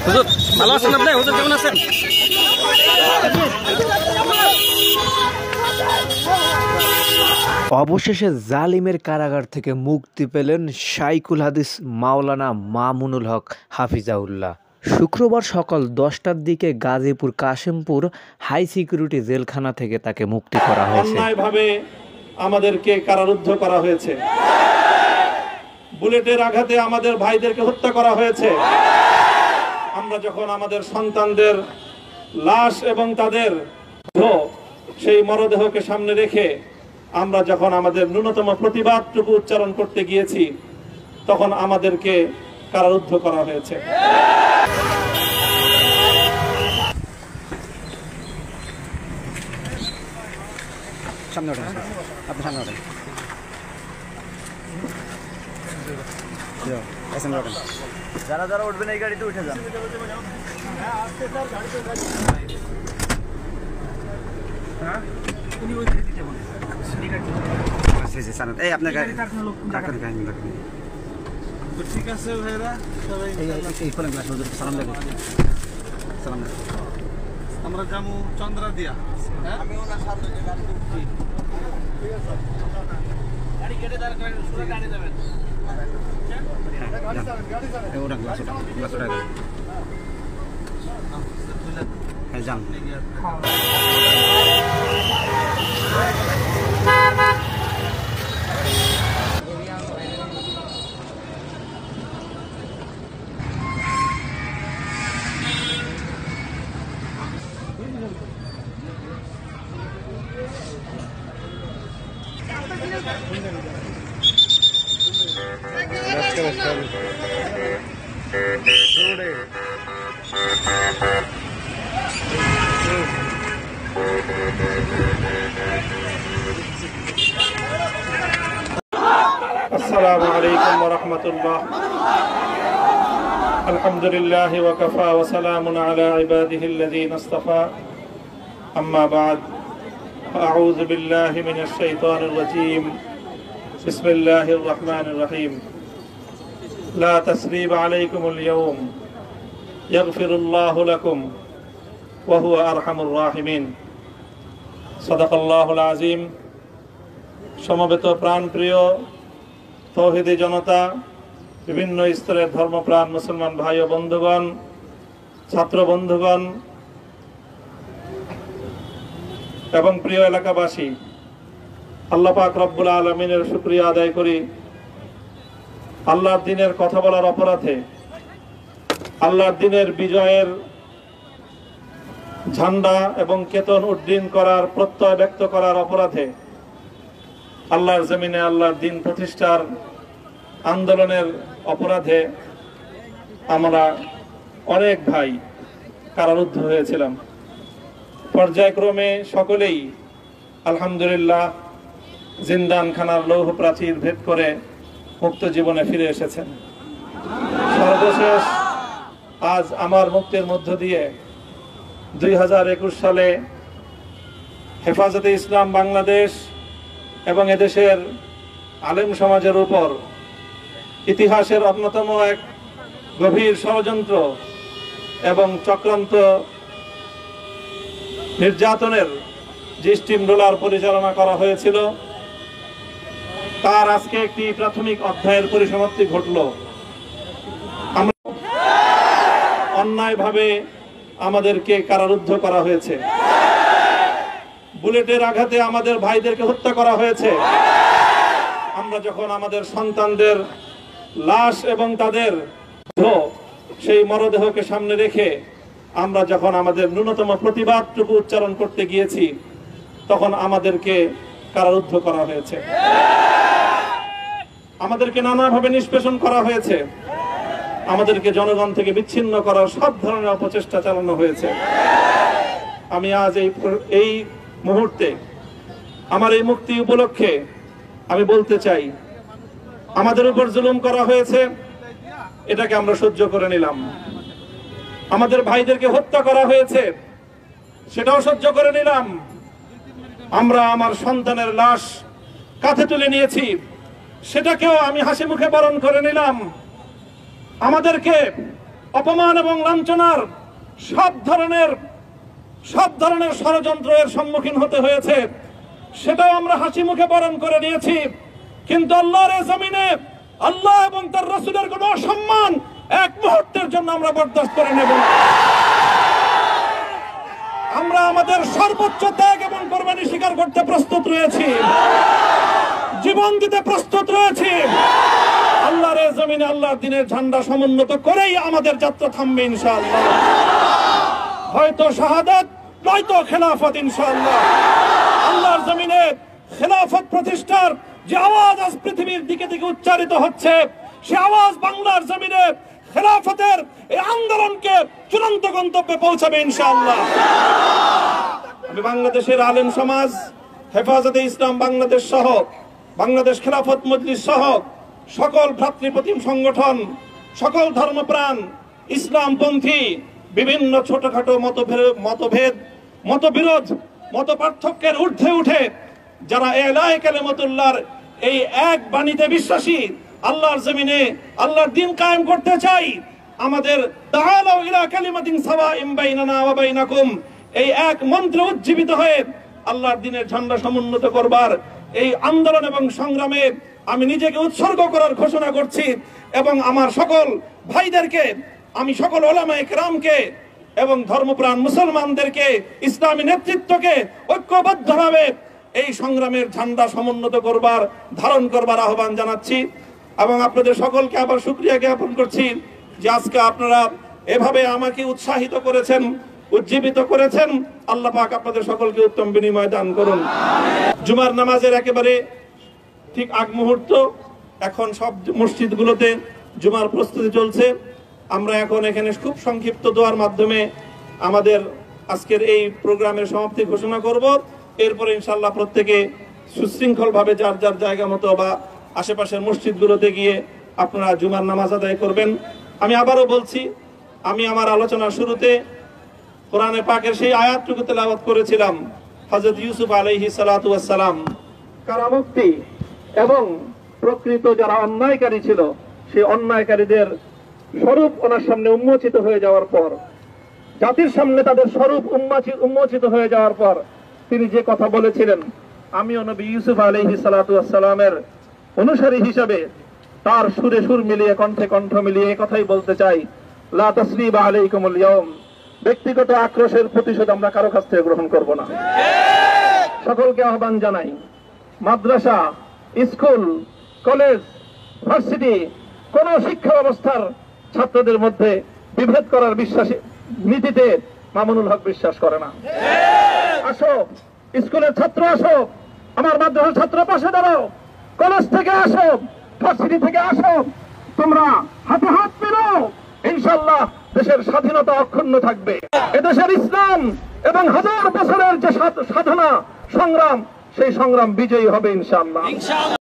হুজুর ভালো আছেন আপনি? হুজুর কেমন আছেন? অবশেষে জালিমের কারাগার থেকে মুক্তি পেলেন শাইখুল হাদিস মাওলানা মামুনুল হক হাফিজাউল্লাহ। শুক্রবার সকাল 10টার দিকে গাজীপুর কাশিমপুর হাই সিকিউরিটি জেলখানা থেকে তাকে মুক্তি করা হয়েছে। অন্যায়ভাবে আমাদেরকে কারারুদ্ধ করা হয়েছে, বুলেটের আঘাতে আমাদের ভাইদেরকে হত্যা করা হয়েছে। আমরা যখন আমাদের সন্তানদের লাশ এবং তাদের সেই মরদেহকে সামনে রেখে আমরা যখন আমাদের ন্যূনতম প্রতিবাদটুকু উচ্চারণ করতে গিয়েছি, তখন আমাদেরকে কারারুদ্ধ করা হয়েছে। সামনে ওঠেন, আপনি সামনে ওঠেন, যারা যারা উঠবেন এই গাড়িতে উঠে যান। এই আপনার গাড়ি ঠিক আছে ভাইরা, সালাম লাগবে, সালাম লাগবে। আমরা যাবো চন্দ্রা দিয়া, আমি ওনার সামনে গাড়ি ঠিক আছে, গাড়ি কেটে দাঁড় করেন, সোজা গাড়ি যাবেন। ওটা গ্লাস ওটা হ্যাঁ যান। السلام عليكم ورحمة الله. الحمد لله وكفى وسلام على عباده الذين اصطفى. أما بعد فأعوذ بالله من الشيطان الرجيم. بسم الله الرحمن الرحيم. لا تثريب عليكم اليوم يغفر الله لكم وهو أرحم الراحمين. صدق الله العظيم. সমবেত প্রাণপ্রিয় তৌহিদি জনতা, বিভিন্ন স্তরের ধর্মপ্রাণ মুসলমান ভাই ও বন্ধুগণ, ছাত্র বন্ধুগণ এবং প্রিয় এলাকাবাসী, আল্লাহ পাক রব্বুল আলামিনের শুকরিয়া আদায় করি। আল্লাহর দ্বীনের কথা বলার অপরাধে, আল্লাহর দ্বীনের বিজয়ের ঝান্ডা এবং কেতন উড্ডীন করার প্রত্যয় ব্যক্ত করার অপরাধে, আল্লাহর জমিনে আল্লাহর দ্বীন প্রতিষ্ঠার আন্দোলনের অপরাধে আমরা অনেক ভাই কারারুদ্ধ হয়েছিলাম। পর্যায়ক্রমে সকলেই আলহামদুলিল্লাহ জিন্দানখানার লৌহ প্রাচীর ভেদ করে মুক্ত জীবনে ফিরে এসেছেন। সর্বশেষ আজ আমার মুক্তির মধ্য দিয়ে 2021 সালে হেফাজতে ইসলাম বাংলাদেশ এবং এদেশের আলেম সমাজের উপর ইতিহাসের অন্যতম এক গভীর ষড়যন্ত্র এবং চক্রান্ত নির্যাতনের যে স্টিম রোলার পরিচালনা করা হয়েছিল, তার আজকে একটি প্রাথমিক অধ্যায়ের পরিসমাপ্তি ঘটল। আমরা অন্যায়ভাবে আমাদেরকে কারারুদ্ধ করা হয়েছে, বুলেটের আঘাতে আমাদের ভাইদেরকে হত্যা করা হয়েছে। আমরা যখন আমাদের সন্তানদের লাশ এবং তাদের সেই মরদেহকে সামনে রেখে আমরা যখন আমাদের ন্যূনতম প্রতিবাদটুকু উচ্চারণ করতে গিয়েছি, তখন আমাদেরকে কারারুদ্ধ করা হয়েছে, আমাদেরকে নানাভাবে নিষ্পেষণ করা হয়েছে, আমাদেরকে জনগণ থেকে বিচ্ছিন্ন করার সব ধরনের অপচেষ্টা চালানো হয়েছে। আমি আজ এই মুহূর্তে আমার এই মুক্তি উপলক্ষে আমি বলতে চাই, আমাদের উপর জুলুম করা হয়েছে, এটাকে আমরা সহ্য করে নিলাম। আমাদের ভাইদেরকে হত্যা করা হয়েছে, সেটাও সহ্য করে নিলাম। আমরা আমার সন্তানের লাশ কাঁধে তুলে নিয়েছি, সেটাকেও আমি হাসি মুখে বরণ করে নিলাম। আমাদেরকে অপমান এবং লাঞ্ছনার সব ধরনের ষড়যন্ত্রের সম্মুখীন হতে হয়েছে, সেটাও আমরা হাসি মুখে বরণ করে নিয়েছি। কিন্তু আল্লাহর এই জমিনে আল্লাহ এবং তার রাসূলের কোনো অসম্মান এক মুহূর্তের জন্য আমরা বরদাস্ত করে নেব না। আমরা আমাদের সর্বোচ্চ ত্যাগ এবং কোরবানি স্বীকার করতে প্রস্তুত রয়েছি, জীবন দিতে প্রস্তুত রয়েছি। আল্লাহর এই জমিনে আল্লাহর দ্বীনের ঝান্ডা সমুন্নত করেই আমাদের যাত্রা থামবে ইনশাআল্লাহ। হয়তো শাহাদাত, নয়তো খেলাফত ইনশাআল্লাহ। আল্লাহর জমিনে খেলাফত প্রতিষ্ঠার যে আওয়াজ আজ পৃথিবীর দিকে দিকে উচ্চারিত হচ্ছে, সে আওয়াজ বাংলার জমিনে খেলাফতের এই আন্দোলনকে চূড়ান্ত গন্তব্যে পৌঁছাবে ইনশাআল্লাহ। আমি বাংলাদেশের আলেম সমাজ, হেফাজতে ইসলাম বাংলাদেশ সহ বাংলাদেশ খেলাফত মজলিস সহ সকল ভ্রাতৃপ্রতিম সংগঠন, সকল ধর্মপ্রাণ, ইসলামপন্থী বিভিন্ন ছোটখাটো মতভেদ, মতবিরোধ, মত পার্থক্যের ঊর্ধ্বে উঠে যারা এলায়ে কালিমাতুল্লাহর এই এক বাণীতে বিশ্বাসী, আল্লাহর জমিনে আল্লাহর দ্বীন কায়েম করতে চাই, আমাদের তাআলাউ ইলা কালিমাতিন সাওয়াইন বাইনানা ওয়া বাইনাকুম এই এক মন্ত্রে উজ্জীবিত হয়ে আল্লাহর দ্বীনের ঝান্ডা সমুন্নত করবার এই আন্দোলন এবং সংগ্রামে আমি নিজেকে উৎসর্গ করার ঘোষণা করছি। এবং আমার সকল ভাইদেরকে, আমি সকল উলামায়ে কেরামকে এবং ধর্মপ্রাণ মুসলমানদেরকে, ইসলামী নেতৃত্বকে ঐক্যবদ্ধভাবে এই সংগ্রামের ঝান্ডা সমুন্নত করবার, ধারণ করবার আহ্বান জানাচ্ছি। এবং আপনাদের সকলকে আবার শুকরিয়া জ্ঞাপন করছি যে আজকে আপনারা এভাবে আমাকে উৎসাহিত করেছেন, উজ্জীবিত করেছেন। আল্লাহ পাক আপনাদের সকলকে উত্তম বিনিময় দান করুন। জুমার নামাজের একেবারে ঠিক আগ মুহূর্ত, এখন সব মসজিদগুলোতে জুমার প্রস্তুতি চলছে। আমরা এখন এখানে খুব সংক্ষিপ্ত দোয়ার মাধ্যমে আমাদের আজকের এই প্রোগ্রামের সমাপ্তি ঘোষণা করব। এরপরে ইনশাআল্লাহ প্রত্যেকে সুশৃঙ্খলভাবে যার যার জায়গা মতো বা আশেপাশের মসজিদগুলোতে গিয়ে আপনারা জুমার নামাজ আদায় করবেন। আমি আবারও বলছি, আমি আমার আলোচনার শুরুতে কোরআনে পাকের সেই আয়াতটুকু তেলাওয়াত করেছিলাম, হযরত ইউসুফ আলাইহিস সালাতু ওয়াস সালাম কারামুক্তি এবং প্রকৃত যারা অন্যায়কারী ছিল সেই অন্যায়কারীদের স্বরূপ ওনার সামনে উন্মোচিত হয়ে যাওয়ার পর, জাতির সামনে তাদের স্বরূপ উন্মোচিত হয়ে যাওয়ার পর তিনি যে কথা বলেছিলেন, আমিও নবী ইউসুফ আলাইহিস সালাতু ওয়াস সালামের অনুসারী হিসাবে তার সুরে সুর মিলিয়ে, কণ্ঠে কণ্ঠ মিলিয়ে এই কথাই বলতে চাই, লা তাসরিবা আলাইকুমুল ইয়াউম, ব্যক্তিগত আক্রোশের প্রতিশোধ আমরা কারো কাছ থেকে গ্রহণ করব না। সকলকে আহ্বান জানাই, মাদ্রাসা, স্কুল, কলেজ, ভার্সিটি কোন শিক্ষা ব্যবস্থার ছাত্রদের মধ্যে বিভেদ করার নীতিতে মামুনুল হক বিশ্বাস করে না। আসো, স্কুলের ছাত্র আসো, আমার মাদ্রাসার ছাত্র পাশে দাঁড়াও, কলেজ থেকে আসো, ভার্সিটি থেকে আসো, তোমরা হাতে হাত মিলাও, ইনশাআল্লাহ দেশের স্বাধীনতা অক্ষুণ্ণ থাকবে। এদেশের ইসলাম এবং হাজার বছরের যে সাধনা সংগ্রাম, সেই সংগ্রাম বিজয়ী হবে ইনশাআল্লাহ।